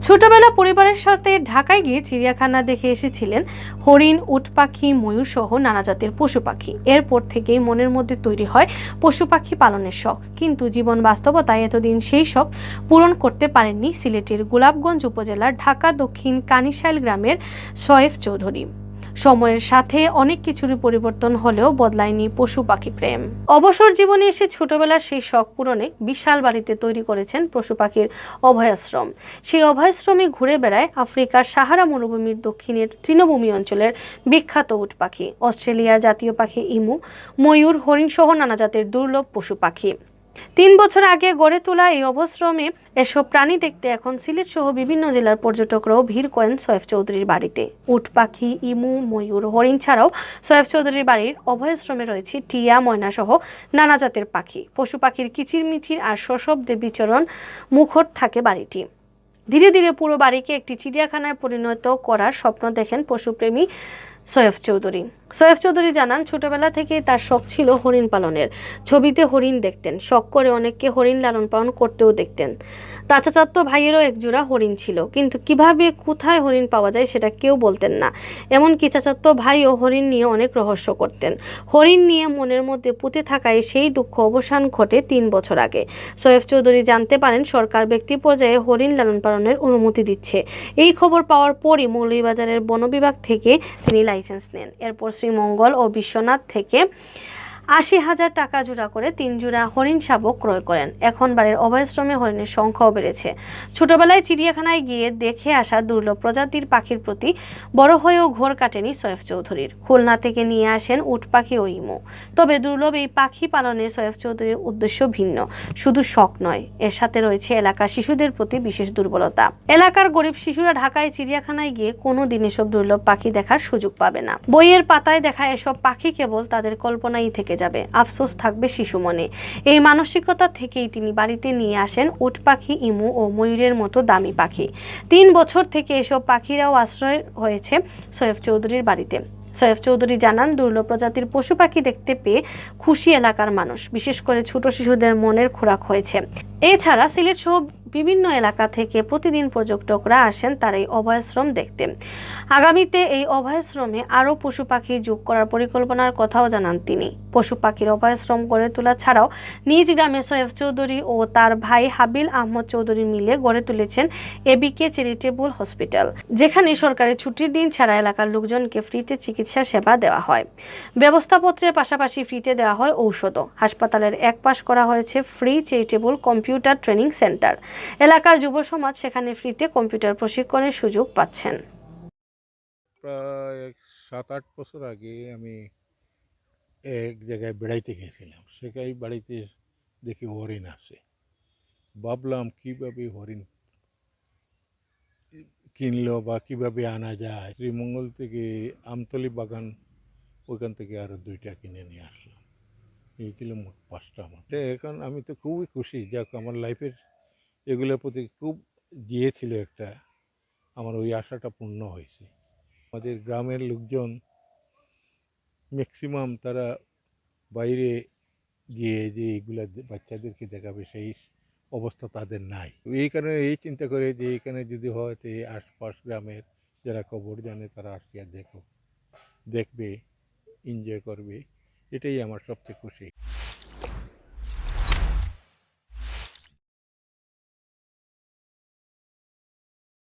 ছোটবেলা পরিবারের সাথে ঢাকায় গিয়ে চিড়িয়াখানা দেখে এসেছিলেন হরিণ, উট পাখি, ময়ূর সহ নানা জাতের পশু পাখি। এরপর থেকেই মনের মধ্যে তৈরি হয় পশু পাখি পালনের শখ। কিন্তু জীবন বাস্তবতায় এতদিন সেই শখ পূরণ করতে পারেননি সিলেটের গোলাপগঞ্জ উপজেলার ঢাকা দক্ষিণ কানিশাইল গ্রামের শোয়েব চৌধুরী। সময়ের সাথে অনেক কিছুরই পরিবর্তন হলেও বদলায়নি পশু পাখি প্রেম। অবসর জীবনে এসে ছোটবেলার সেই শখ পূরণে বিশাল বাড়িতে তৈরি করেছেন পশু পাখির অভয়াশ্রম। সেই অভয়াশ্রমে ঘুরে বেড়ায় আফ্রিকার সাহারা মরুভূমির দক্ষিণের তৃণভূমি অঞ্চলের বিখ্যাত উট পাখি, অস্ট্রেলিয়ার জাতীয় পাখি ইমু, ময়ূর, হরিণ সহ নানা জাতের দুর্লভ পশু পাখি। ৩ বছর আগে গড়ে তোলা এই অভয়াশ্রমে এসব প্রাণী দেখতে এখন সিলেট সহ বিভিন্ন জেলার পর্যটকরাও ভিড় করেন শোয়েব চৌধুরীর বাড়িতে। উট পাখি, ইমু, ময়ূর, হরিণ ছাড়াও শোয়েব চৌধুরীর বাড়ির অভয়াশ্রমে রয়েছে টিয়া, ময়না সহ নানা জাতের পাখি। পশু পাখির কিচিরমিচির আর সশব্দে বিচরণ মুখর থাকে বাড়িটি। ধীরে ধীরে পুরো বাড়িকে একটি চিড়িয়াখানায় পরিণত করার স্বপ্ন দেখেন পশুপ্রেমী শোয়েব চৌধুরী। শোয়েব চৌধুরী জানান, ছোটবেলা থেকে তার শখ ছিল হরিণ পালনের। ছবিতে হরিণ দেখতেন, শখ করে অনেককে হরিণ লালন পালন করতেও দেখতেন। তার চাচাতো ভাইয়েরও একজোড়া হরিণ ছিল, কিন্তু কিভাবে কোথায় হরিণ পাওয়া যায় সেটা কেউ বলতেন না। এমনকি চাচাতো ভাইও হরিণ নিয়ে অনেক রহস্য করতেন। হরিণ নিয়ে মনের মধ্যে পুঁতে থাকায় সেই দুঃখ অবসান ঘটে ৩ বছর আগে। শোয়েব চৌধুরী জানতে পারেন সরকার ব্যক্তি পর্যায়ে হরিণ লালন পালনের অনুমতি দিচ্ছে। এই খবর পাওয়ার পরই মৌলভীবাজারের বন বিভাগ থেকে তিনি লাইসেন্স নেন। এরপর শ্রীমঙ্গল ও বিশ্বনাথ থেকে ৮০,০০০ টাকা জোড়া করে ৩ জোড়া হরিণ শাবক ক্রয় করেন। এখন বাড়ির অভয়াশ্রমে হরিণের সংখ্যাও বেড়েছে। ছোটবেলায় চিড়িয়াখানায় গিয়ে দেখে আসা দুর্লভ প্রজাতির পাখির প্রতি বড় হয়েও ঘোর কাটেনি শোয়েব চৌধুরীর। খুলনা থেকে নিয়ে আসেন উট পাখি ও ইমু। তবে দুর্লভ এই পাখি পালনে শোয়েব চৌধুরীর উদ্দেশ্য ভিন্ন। শুধু শখ নয়, এর সাথে রয়েছে এলাকার শিশুদের প্রতি বিশেষ দুর্বলতা। এলাকার গরিব শিশুরা ঢাকায় চিড়িয়াখানায় গিয়ে কোনোদিন এসব দুর্লভ পাখি দেখার সুযোগ পাবে না। বইয়ের পাতায় দেখা এসব পাখি কেবল তাদের কল্পনাই থেকে যাবে, আফসোস থাকবে শিশু মনে। এই মানসিকতা থেকেই তিনি বাড়িতে নিয়ে আসেন উট পাখি, ইমু ও ময়ূরের মতো দামি পাখি। ৩ বছর থেকে এসব পাখিরাও আশ্রয় হয়েছে শোয়েব চৌধুরীর বাড়িতে। শোয়েব চৌধুরী জানান, দুর্লভ প্রজাতির পশু পাখি দেখতে পেয়ে খুশি এলাকার মানুষ, বিশেষ করে ছোট শিশুদের মনের খোরাক হয়েছে। এছাড়া সিলেট সহ বিভিন্ন এলাকা থেকে প্রতিদিন পর্যটকরা আসেন তার এই অভয়াশ্রম দেখতে। আগামীতে এই অভয়াশ্রমে আরও পশু পাখি যোগ করার পরিকল্পনার কথাও জানান তিনি। পশু পাখির অভয়াশ্রম গড়ে তোলা ছাড়াও নিজ গ্রামে শোয়েব চৌধুরী ও তার ভাই হাবিল আহমদ চৌধুরী মিলে গড়ে তুলেছেন এবিকে চ্যারিটেবল হসপিটাল, যেখানে সরকারি ছুটির দিন ছাড়া এলাকার লোকজনকে ফ্রিতে চিকিৎসা সেবা দেওয়া হয়। ব্যবস্থাপত্রের পাশাপাশি ফ্রিতে দেওয়া হয় ঔষধও। হাসপাতালের এক পাশ করা হয়েছে free charitable computer training centre. এলাকার যুব সমাজ সেখানে ফ্রিতে কম্পিউটার প্রশিক্ষণের সুযোগ পাচ্ছেন। প্রায় ৭-৮ বছর আগে আমি এক জায়গায় বেড়াইতে গেছিলাম। সেখানে বাড়িতে দেখি হরিণ আছে। ভাবলাম কিভাবে হরিণ কিনলো বা কিভাবে আনা যায়। শ্রীমঙ্গল থেকে আমতলী বাগান, ওইখান থেকে আরও 2টা কিনে নিয়ে আসলাম। এই ছিল মোট 5টা আমার। এখন আমি তো খুবই খুশি, যাক আমার লাইফের এগুলোর প্রতি খুব ছিল একটা, আমার ওই আশাটা পূর্ণ হয়েছে। আমাদের গ্রামের লোকজন ম্যাক্সিমাম তারা বাইরে গিয়ে যে এগুলা বাচ্চাদেরকে দেখাবে সেই অবস্থা তাদের নাই। এই কারণে এই চিন্তা করে যে এখানে যদি হয় তো এই আশপাশ গ্রামের যারা খবর জানে তারা আসিয়া দেখবে, এনজয় করবে। এটাই আমার সবচেয়ে খুশি।